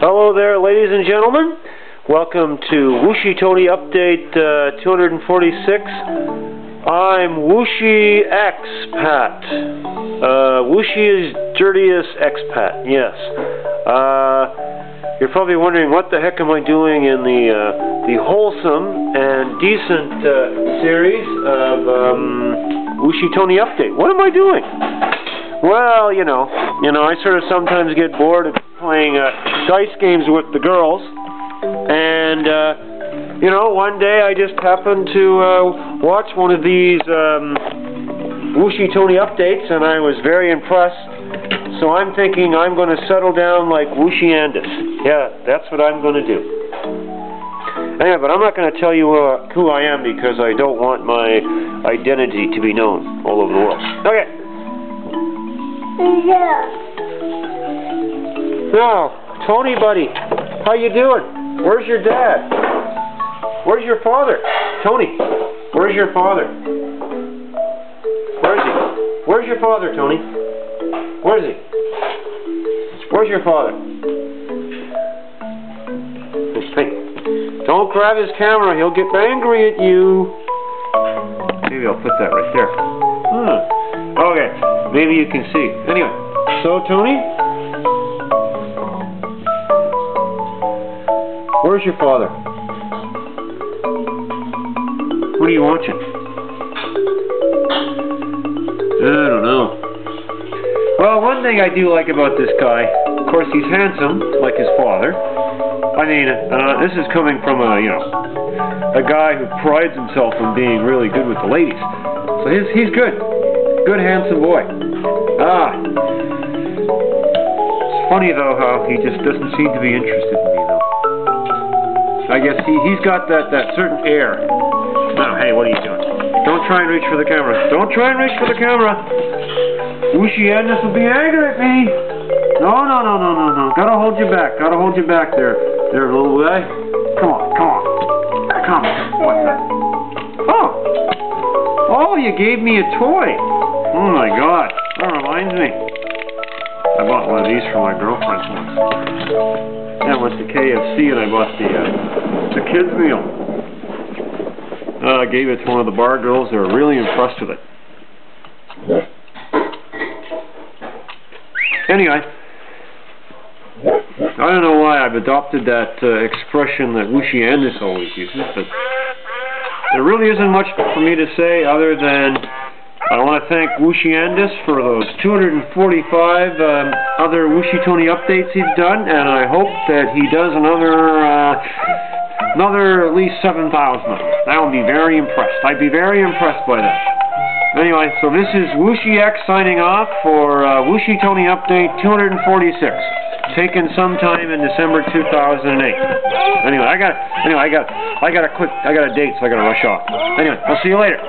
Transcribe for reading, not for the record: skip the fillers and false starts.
Hello there, ladies and gentlemen. Welcome to Wooshie Tony Update 246. I'm Wooshie Expat. Wooshie's dirtiest expat, yes. You're probably wondering what the heck am I doing in the wholesome and decent series of Wooshie Tony Update. What am I doing? Well, you know, I sort of sometimes get bored of playing dice games with the girls, and one day I just happened to watch one of these Wooshie Tony Updates, and I was very impressed. So I'm thinking I'm going to settle down like Wooshie Andis. Yeah, that's what I'm going to do. Anyway, but I'm not going to tell you who I am because I don't want my identity to be known all over the world. Okay. Yeah. Now, Tony, buddy, how you doing? Where's your dad? Where's your father? Tony, where's your father? Where is he? Where's your father, Tony? Where is he? Where's your father? Hey, don't grab his camera. He'll get angry at you. Maybe I'll put that right there. Okay, maybe you can see. Anyway, so Tony, where's your father? What are you watching? I don't know. Well, one thing I do like about this guy, of course, he's handsome, like his father. I mean, this is coming from a guy who prides himself on being really good with the ladies. So he's good. Good, handsome boy. It's funny, though, how he just doesn't seem to be interested in me, though. I guess he's got that certain air. Now, hey, what are you doing? Don't try and reach for the camera. Don't try and reach for the camera. Wooshie Andis will be angry at me. No. Gotta hold you back. Gotta hold you back there, little guy. Come on. What's that? Oh, you gave me a toy. Oh my God. That reminds me. I bought one of these for my girlfriend once. I went to KFC and I bought the kids meal. I gave it to one of the bar girls. They were really impressed with it. Anyway, I don't know why I've adopted that expression that Wooshie Andis always uses, but there really isn't much for me to say other than I want to thank Wooshie Andis for those 245 other Wooshie Tony updates he's done, and I hope that he does another at least 7,000 of them. I would be very impressed. I'd be very impressed by that. Anyway, so this is Wooshie X signing off for Wooshie Tony Update 246, taken sometime in December 2008. Anyway, I got a date, so I gotta rush off. Anyway, I'll see you later.